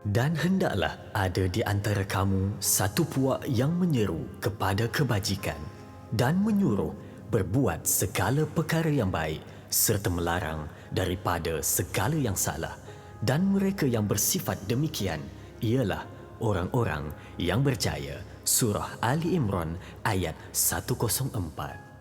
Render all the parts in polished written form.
Dan hendaklah ada di antara kamu satu puak yang menyeru kepada kebajikan dan menyuruh berbuat segala perkara yang baik serta melarang daripada segala yang salah. Dan mereka yang bersifat demikian ialah orang-orang yang berjaya. Surah Ali Imran ayat 104.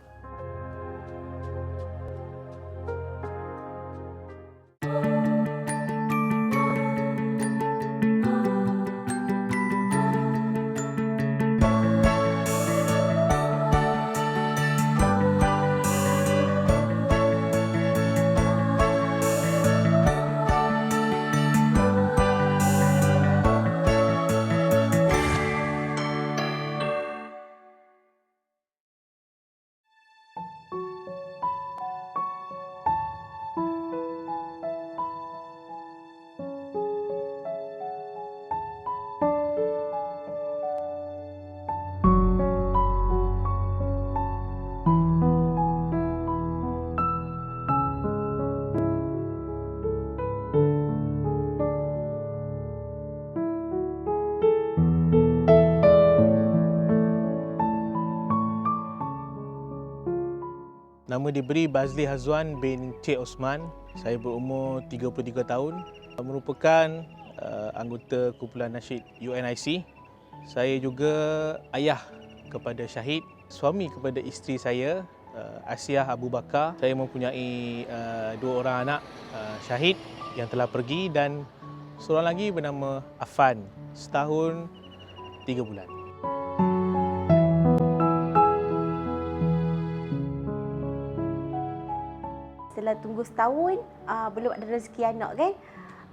Nama diberi Bazli Hazwan bin Cik Osman. Saya berumur 33 tahun. Merupakan anggota kumpulan nasyid UNIC. Saya juga ayah kepada Syahid, suami kepada isteri saya, Asiah Abu Bakar. Saya mempunyai dua orang anak, Syahid yang telah pergi dan seorang lagi bernama Afan, setahun 3 bulan. Setelah tunggu setahun, belum ada rezeki anak kan.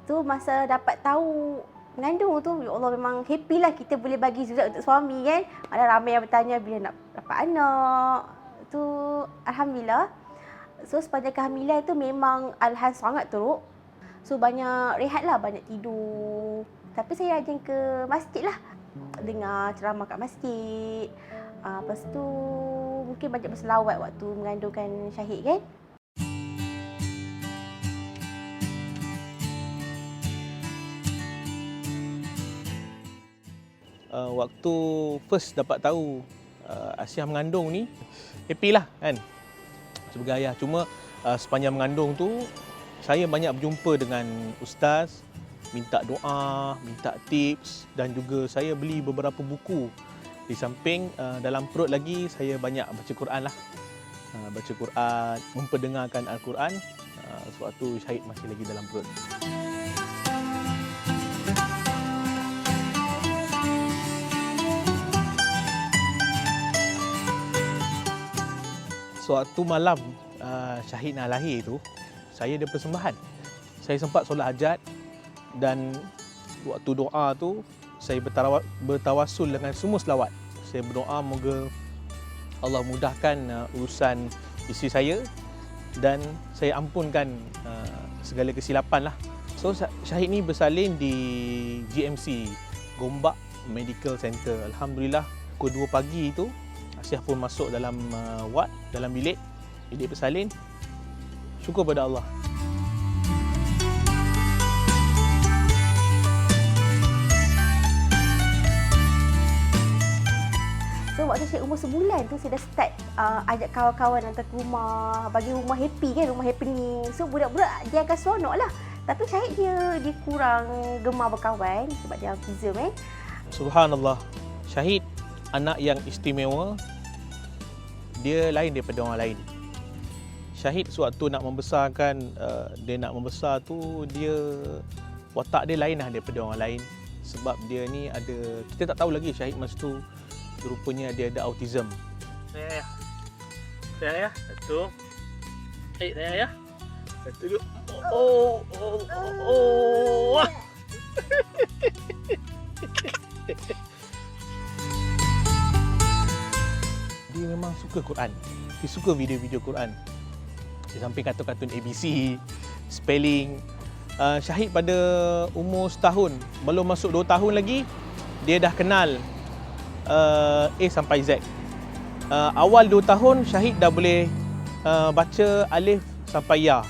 Tu masa dapat tahu mengandung tu, ya Allah memang happy lah kita boleh bagi juga untuk suami kan. Ada ramai yang bertanya bila nak dapat anak. Tu Alhamdulillah. So sepanjang kehamilan tu memang alhan sangat teruk. So banyak rehat lah, banyak tidur. Tapi saya rajin ke masjid lah. Dengar ceramah kat masjid. Lepas tu mungkin banyak berselawat waktu mengandungkan Syahid kan. Waktu first dapat tahu Asiah mengandung ni, happy lah kan sebagai ayah. Cuma sepanjang mengandung tu, saya banyak berjumpa dengan ustaz, minta doa, minta tips dan juga saya beli beberapa buku. Di samping dalam perut lagi saya banyak baca Quran lah. Baca Quran, memperdengarkan Al-Quran sewaktu Syahid masih lagi dalam perut. Sewaktu malam Syahid nak lahir tu, saya ada persembahan. Saya sempat solat hajat dan waktu doa tu, saya bertawassul dengan semua selawat. Saya berdoa moga Allah mudahkan urusan isteri saya dan saya ampunkan segala kesilapan lah. So Syahid ni bersalin di GMC, Gombak Medical Center. Alhamdulillah, pukul 2 pagi tu, Asiah pun masuk dalam ward, dalam bilik bersalin. Syukur pada Allah. So waktu saya umur sebulan tu saya dah start ajak kawan-kawan hantar ke rumah, bagi rumah happy kan, rumah happening. So budak-budak dia akan seronok lah. Tapi Syahid dia kurang gemar berkawan sebab dia autism kan. Subhanallah, Syahid anak yang istimewa. Dia lain daripada orang lain. Syahid sewaktu nak membesarkan, dia nak membesar tu, dia watak dia lain lah daripada orang lain. Sebab dia ni ada, kita tak tahu lagi Syahid masa tu rupanya dia ada autism. Sayang ayah. Sayang ayah. Satu. Sayang ayah. Satu dulu. Oh. Dia memang suka Quran. Dia suka video-video Quran. Di samping kartun-kartun ABC, spelling. Syahid pada umur setahun, belum masuk 2 tahun lagi, dia dah kenal A sampai Z. Awal 2 tahun, Syahid dah boleh baca alif sampai ya.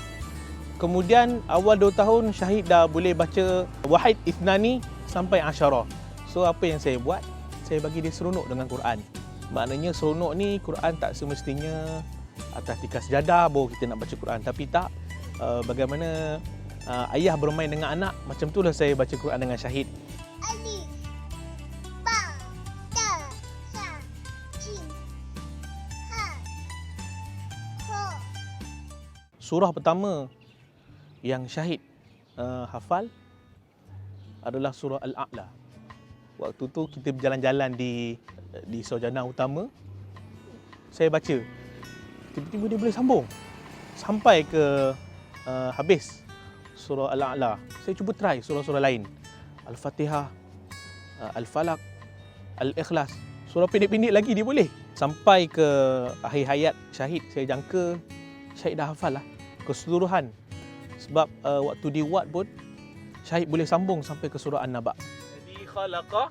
Kemudian awal 2 tahun Syahid dah boleh baca Wahid Ithnani sampai Asyarah. So apa yang saya buat? Saya bagi dia seronok dengan Quran. Maknanya seronok ni Quran tak semestinya atas tikar sejadah baru kita nak baca Quran. Tapi tak, bagaimana ayah bermain dengan anak, macam itulah saya baca Quran dengan Syahid. Alif, Ba, Da, Sa, Jim, Ha, Ho. Surah pertama yang Syahid hafal adalah surah Al-A'la. Waktu tu kita berjalan-jalan di sarjana utama, saya baca. Tiba-tiba dia boleh sambung sampai ke habis surah Al-A'la. Saya cuba try surah-surah lain. Al-Fatihah, Al-Falaq, Al-Ikhlas. Surah pendek-pendek lagi dia boleh. Sampai ke akhir hayat Syahid, saya jangka Syahid dah hafal lah keseluruhan. Sebab waktu di wad pun Syahid boleh sambung sampai ke surah An-Naba. Alladhi khalaqa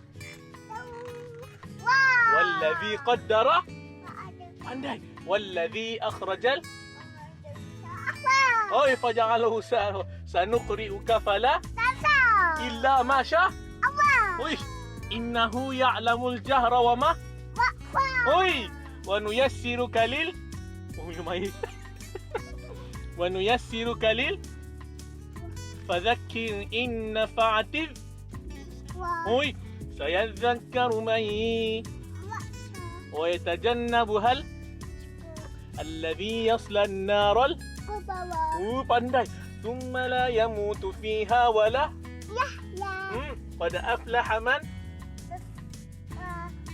walladhi qaddara, pandai, walladhi akhrajal, oi faja'alahu sanuqri'uka fala illa ma sya Allah. Oi, innahu ya'lamul jahra wa ma oi wa nuyassiruka lil wa nuyassiruka lil fadhakkir in nafa'atil oi sayadhakkaru man wa yatajannabuhal alladhi yasla an-naral, pandai, thumma la yamutu fiha wa la qad aflaha man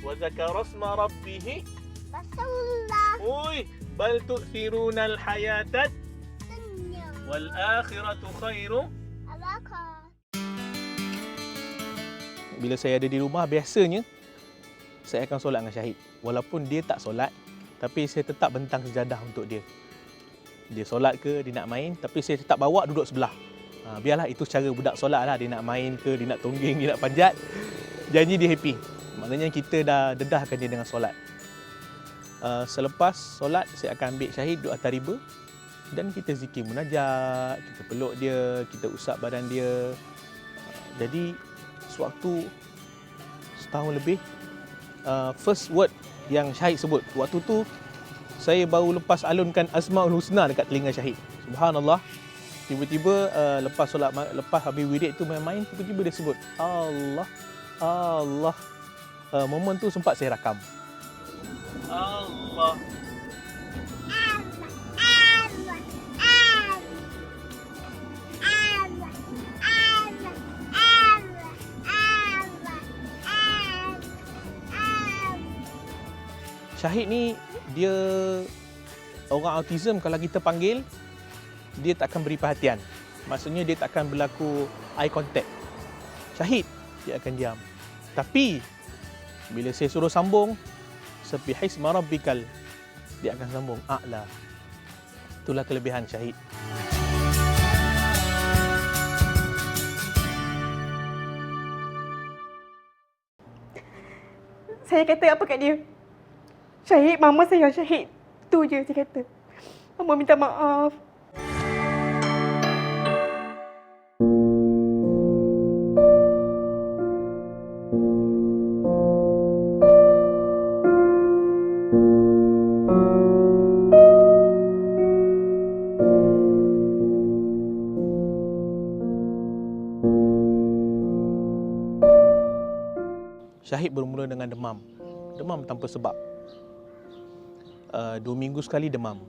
wa dhakara isma rabbih oi bal tu'thiruna al-hayata wal akhiratu khairu. Bila saya ada di rumah, biasanya saya akan solat dengan Syahid. Walaupun dia tak solat, tapi saya tetap bentang sejadah untuk dia. Dia solat ke, dia nak main, tapi saya tetap bawa duduk sebelah. Biarlah itu cara budak solat lah. Dia nak main ke, dia nak tonggeng, dia nak panjat. Janji dia happy. Maknanya kita dah dedahkan dia dengan solat. Selepas solat, saya akan ambil Syahid duduk atas riba. Dan kita zikir munajat, kita peluk dia, kita usap badan dia. Jadi, sewaktu setahun lebih, first word yang Syahid sebut, waktu tu saya baru lepas alunkan Asmaul Husna dekat telinga Syahid. Subhanallah, tiba-tiba lepas solat, lepas habis wirid tu main-main, tiba-tiba dia sebut Allah, Allah. Momen tu sempat saya rakam. Allah. Syahid ni dia orang autism, kalau kita panggil dia tak akan beri perhatian. Maksudnya dia tak akan berlaku eye contact. Syahid dia akan diam. Tapi bila saya suruh sambung Sabbihisma rabbikal, dia akan sambung A'la. Itulah kelebihan Syahid. Saya kata apa kat dia? Syahid, mama sayang Syahid. Tu je saya kata. Mama minta maaf. Syahid bermula dengan demam. Demam tanpa sebab. 2 minggu sekali demam.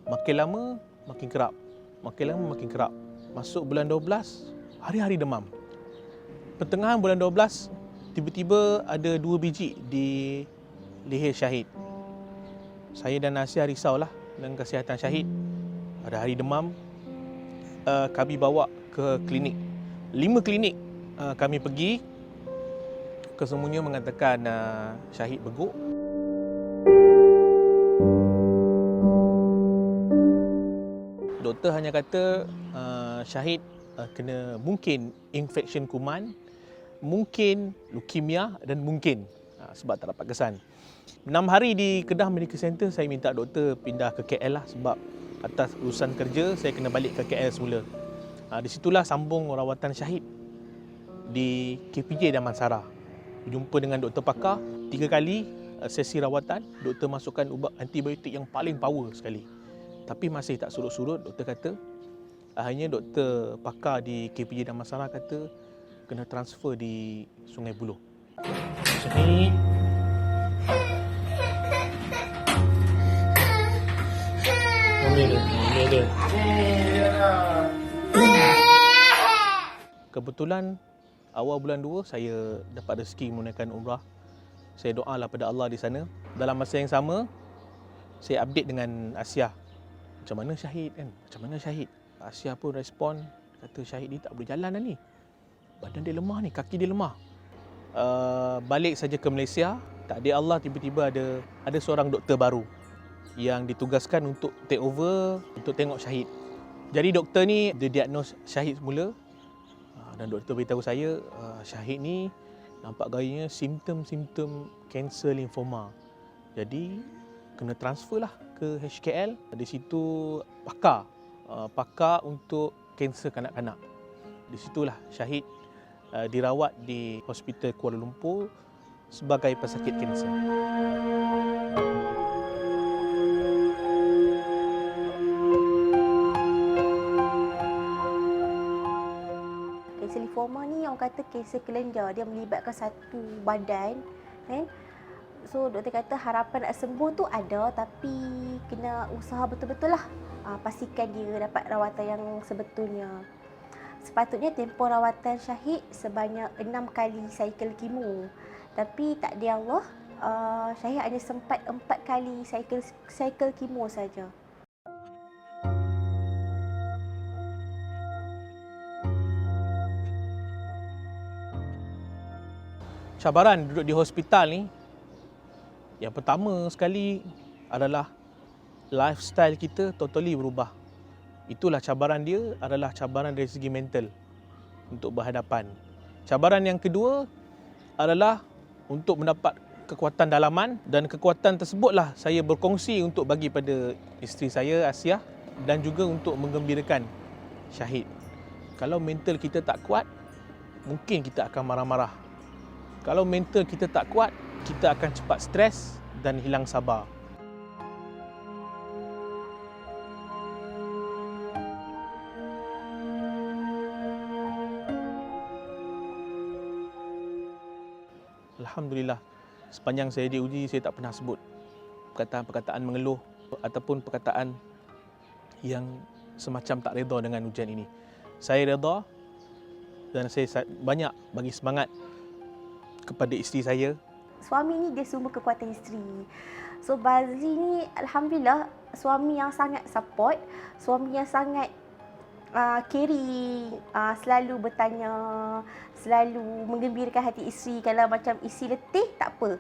Makin lama makin kerap. Makin lama makin kerap. Masuk bulan 12, hari-hari demam. Pertengahan bulan 12, tiba-tiba ada 2 biji di leher Syahid. Saya dan Nasir risaulah dengan kesihatan Syahid. Ada hari demam, kami bawa ke klinik. 5 klinik kami pergi. Kesemuanya mengatakan Syahid beguk. Doktor hanya kata Syahid kena mungkin infection kuman, mungkin leukemia dan mungkin sebab tak dapat kesan. 6 hari di Kedah Medical Center, saya minta doktor pindah ke KL lah, sebab atas urusan kerja saya kena balik ke KL semula. Di situlah sambung rawatan Syahid di KPJ Damansara. Jumpa dengan doktor pakar 3 kali sesi rawatan, doktor masukkan ubat antibiotik yang paling power sekali. Tapi masih tak surut-surut, doktor kata, akhirnya doktor pakar di KPJ Damansara kata kena transfer di Sungai Buloh. Syahid. Kebetulan awal bulan 2 saya dapat rezeki menunaikan umrah. Saya doalah pada Allah di sana. Dalam masa yang sama, saya update dengan Asia. Macam mana Syahid kan? Macam mana Syahid? Asia pun respon, kata Syahid ni tak boleh jalan dah ni. Badan dia lemah ni, kaki dia lemah. Balik saja ke Malaysia, tak ada Allah, tiba-tiba ada seorang doktor baru yang ditugaskan untuk take over, untuk tengok Syahid. Jadi doktor ni dia diagnose Syahid semula, dan doktor beritahu saya Syahid ni nampak gayanya simptom-simptom kanser limfoma. Jadi kena transfer lah ke HKL. Di situ pakar untuk kanser kanak-kanak. Di situlah Syahid dirawat di Hospital Kuala Lumpur sebagai pesakit kanser. Kanser limfoma ni orang kata kanser kelenjar, dia melibatkan satu badan kan. So doktor kata harapan nak sembuh tu ada, tapi kena usaha betul-betul lah. Pastikan dia dapat rawatan yang sebetulnya. Sepatutnya tempoh rawatan Syahid sebanyak 6 kali cycle kemo. Tapi tak ada Allah, Syahid hanya sempat 4 kali cycle kemo saja. Cabaran duduk di hospital ni, yang pertama sekali adalah lifestyle kita totally berubah. Itulah cabaran dia, adalah cabaran dari segi mental untuk berhadapan. Cabaran yang kedua adalah untuk mendapat kekuatan dalaman, dan kekuatan tersebutlah saya berkongsi untuk bagi pada isteri saya Asia, dan juga untuk menggembirakan Syahid. Kalau mental kita tak kuat, mungkin kita akan marah-marah. Kalau mental kita tak kuat, kita akan cepat stres dan hilang sabar. Alhamdulillah, sepanjang saya diuji, saya tak pernah sebut perkataan-perkataan mengeluh ataupun perkataan yang semacam tak redha dengan ujian ini. Saya redha, dan saya banyak bagi semangat kepada isteri saya. Suami ni dia sumber kekuatan isteri. So Bazli ni alhamdulillah suami yang sangat support, suami yang sangat caring, selalu bertanya, selalu menggembirakan hati isteri. Kalau macam isteri letih, tak apa,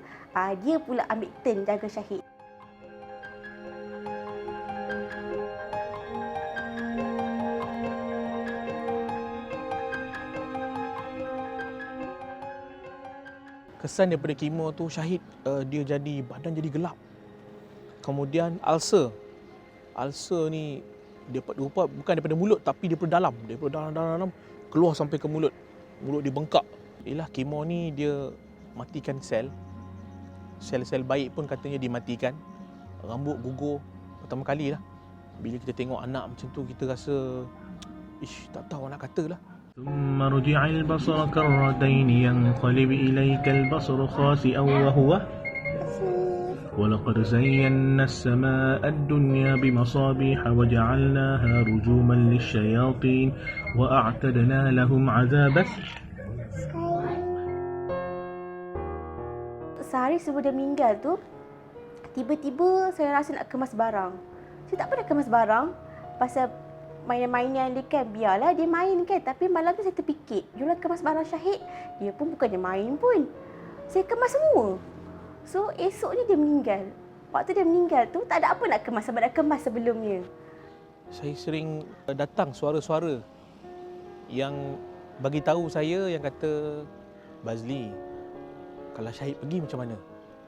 dia pula ambil turn jaga Syahid. Kesan daripada kemo tu, Syahid dia badan jadi gelap. Kemudian ulcer ni dia bukan daripada mulut, tapi daripada dalam keluar sampai ke mulut dia bengkak. Ialah kemo ni dia matikan sel baik pun katanya dimatikan. Rambut gugur pertama kali lah. Bila kita tengok anak macam tu, kita rasa tak tahu nak kata lah. ثم رجع البصر كرتين ينقلب إليك البصر خاسئا وهو ولقد زينا السماء الدنيا بمصابيح وجعلناها رجوما للشياطين وأعتدنا لهم عذاب. Sehari sebelum dia meninggal tu, tiba-tiba saya rasa nak kemas barang. Saya tak pernah kemas barang pasal mainan-mainan dia kan, biarlah dia main kan. Tapi malam tu saya terfikir, jualan kemas barang Syahid, dia pun bukannya main pun. Saya kemas semua. So esok ni dia meninggal. Waktu dia meninggal tu tak ada apa nak kemas sebab nak kemas sebelumnya. Saya sering datang suara-suara yang bagi tahu saya, yang kata, Bazli, kalau Syahid pergi macam mana?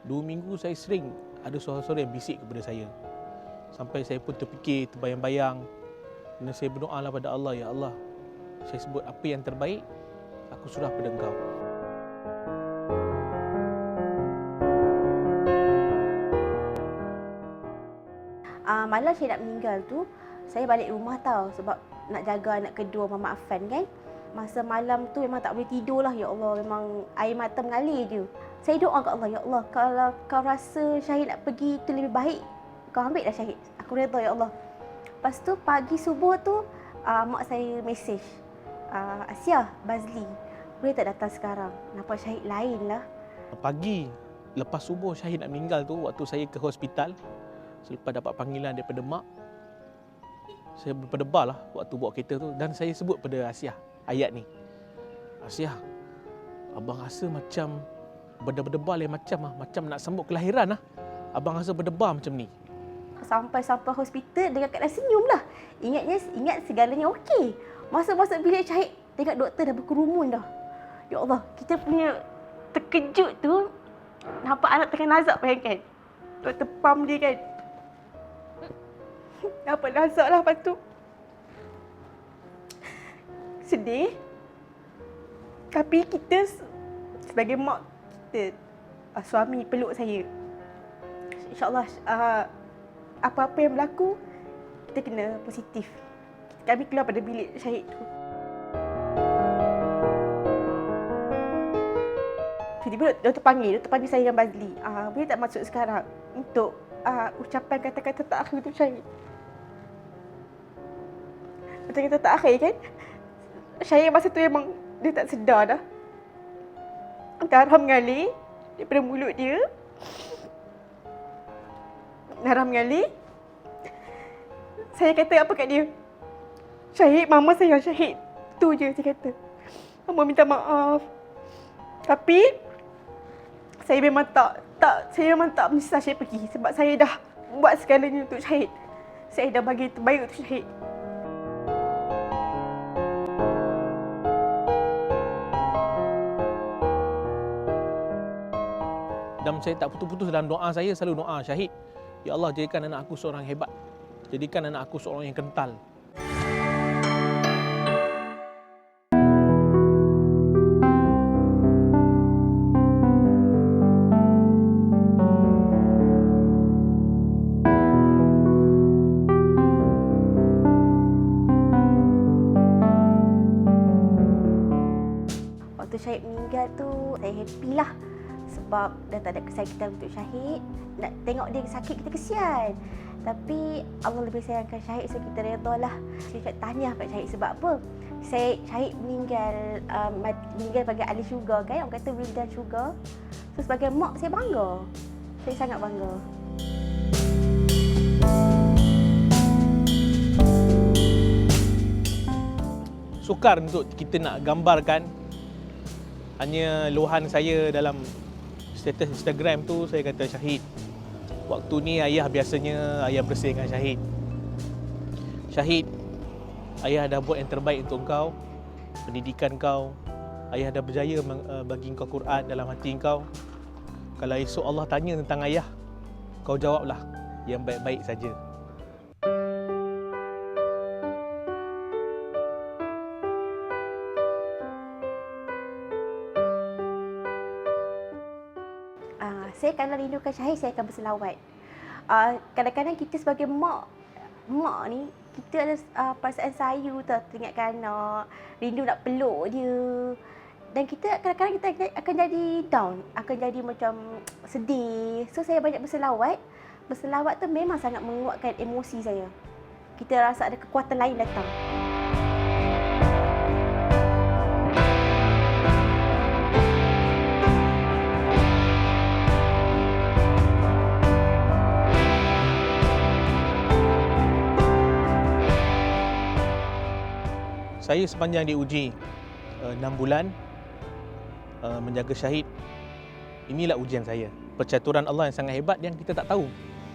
2 minggu saya sering ada suara-suara yang bisik kepada saya. Sampai saya pun terfikir, terbayang-bayang. Dan saya berdoalah pada Allah, ya Allah, saya sebut apa yang terbaik, aku serah pada Engkau. Malam saya nak meninggal tu, saya balik rumah tau sebab nak jaga anak kedua Mama Afan kan. Masa malam tu memang tak boleh tidur lah, ya Allah, memang air mata mengalir je. Saya doa kat Allah, ya Allah, kalau kau rasa Syahid nak pergi tu lebih baik, kau ambil dah Syahid. Aku redha, ya Allah. Lepas tu pagi subuh tu, mak saya mesej, Asia, Bazli, boleh tak datang sekarang? Nampak Syahid lain lah. Pagi lepas subuh Syahid nak meninggal tu, waktu saya ke hospital, selepas dapat panggilan daripada mak, saya berdebar lah waktu bawa kereta tu, dan saya sebut pada Asia ayat ni. Asia, abang rasa macam berdebar lain macam nak sambut kelahiran lah. Abang rasa berdebar macam ni. Sampai hospital dengan keadaan senyum lah. Ingat segalanya okey. Masuk bilik Syahid, tengok doktor dah berkerumun dah. Ya Allah, kita punya terkejut tu, nampak anak tengah nazak, bayangkan. Doktor pam dia kan. Nampak nazak lah, lepas tu sedih. Tapi kita sebagai mak, kita suami peluk saya. InsyaAllah apa-apa yang berlaku, kita kena positif. Kami keluar pada bilik Syahid tu. Tiba-tiba doktor panggil saya dan Bazli. Boleh tak masuk sekarang untuk ucapan kata-kata terakhir untuk Syahid. Kata-kata terakhir kan, Syahid masa tu memang dia tak sedar dah. Darah mengalir daripada mulut dia. Darah mengalir. Saya kata apa kat dia? Syahid, Mama sayang Syahid. Tu je saya kata. Mama minta maaf. Tapi saya memang tak menyesal Syahid pergi, sebab saya dah buat segalanya untuk Syahid. Saya dah bagi terbaik untuk Syahid. Dan saya tak putus-putus dalam doa saya, selalu doa, Syahid, ya Allah, jadikan anak aku seorang hebat. Jadikan anak aku seorang yang kental. Waktu Syahid meninggal tu, saya happy lah. Sebab dah tak ada kesakitan untuk Syahid. Nak tengok dia sakit, kita kesian. Tapi Allah lebih sayangkan Syahid, so kita redha lah. Saya cakap tahniah kat Syahid sebab apa? Syahid meninggal bagi ahli syurga kan. Orang kata wildan syurga. So sebagai mak, saya bangga. Saya sangat bangga. Sukar untuk kita nak gambarkan. Hanya luahan saya dalam status Instagram tu, saya kata, Syahid, waktu ni ayah biasanya ayah bersihkan Syahid. Syahid, ayah dah buat yang terbaik untuk kau, pendidikan kau. Ayah dah berjaya bagi kau Quran dalam hati kau. Kalau esok Allah tanya tentang ayah, kau jawablah yang baik-baik saja. Saya kalau rindukan Syahid, saya akan berselawat. Kadang-kadang kita sebagai mak ni, kita ada perasaan sayu tau, teringatkan anak, rindu nak peluk dia. Dan kita kadang-kadang kita akan jadi down, akan jadi macam sedih. So saya banyak berselawat. Berselawat tu memang sangat menguatkan emosi saya. Kita rasa ada kekuatan lain datang. Saya sepanjang diuji 6 bulan menjaga Syahid. Inilah ujian saya. Percaturan Allah yang sangat hebat yang kita tak tahu.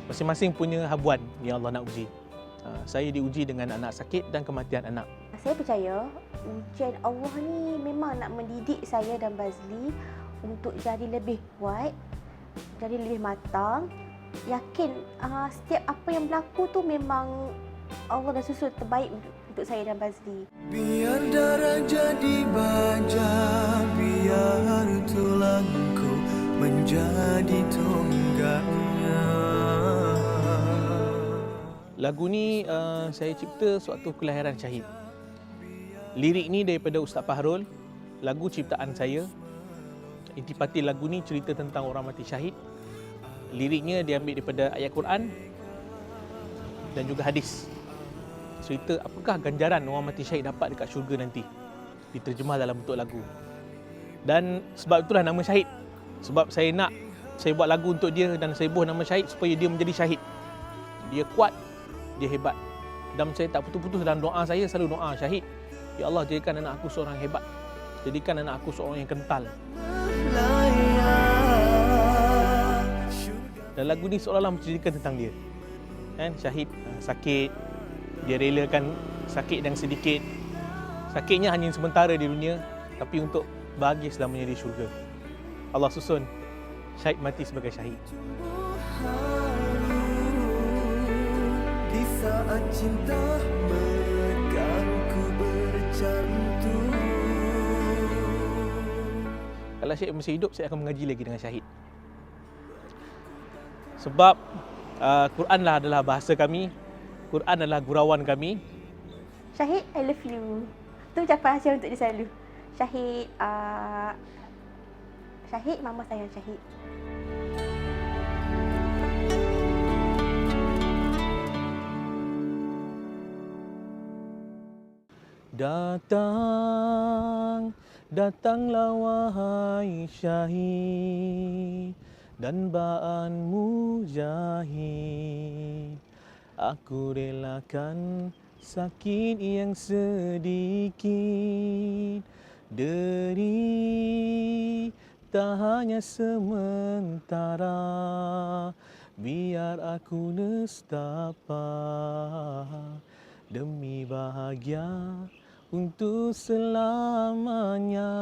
Masing-masing punya habuan yang Allah nak uji. Saya diuji dengan anak sakit dan kematian anak. Saya percaya ujian Allah ni memang nak mendidik saya dan Bazli untuk jadi lebih kuat, jadi lebih matang. Yakin setiap apa yang berlaku tu memang Allah dah susun terbaik untuk saya dan Bazli. Biar darah jadi baja, biar tulangku menjadi tonggaknya. Lagu ni saya cipta sewaktu kelahiran Syahid. Lirik ni daripada Ustaz Fahrul, lagu ciptaan saya. Intipati lagu ni cerita tentang orang mati syahid. Liriknya diambil daripada ayat Quran dan juga hadis. Cerita apakah ganjaran orang mati syahid dapat dekat syurga nanti. Diterjemah dalam bentuk lagu. Dan sebab itulah nama Syahid. Sebab saya buat lagu untuk dia dan saya buah nama Syahid supaya dia menjadi syahid. Dia kuat, dia hebat. Dan saya tak putus-putus dalam doa saya, selalu doa Syahid. Ya Allah, jadikan anak aku seorang hebat. Jadikan anak aku seorang yang kental. Dan lagu ni seolah-olah menceritakan tentang dia. Syahid sakit, dia relakan sakit yang sedikit. Sakitnya hanya sementara di dunia, tapi untuk bahagia selamanya di syurga. Allah susun Syahid mati sebagai syahid. Di saat cinta merekangku bercantum. Kalau Syahid masih hidup, saya akan mengaji lagi dengan Syahid. Sebab Quran adalah bahasa kami, Quran adalah gurauan kami. Syahid, I love you. Tu ucapan Syahid untuk dia selalu. Syahid, Syahid, mama sayang Syahid. Datanglah wahai Syahid, dan baan mujahid. Aku relakan sakit yang sedikit, derita hanya sementara, biar aku nestapa demi bahagia untuk selamanya.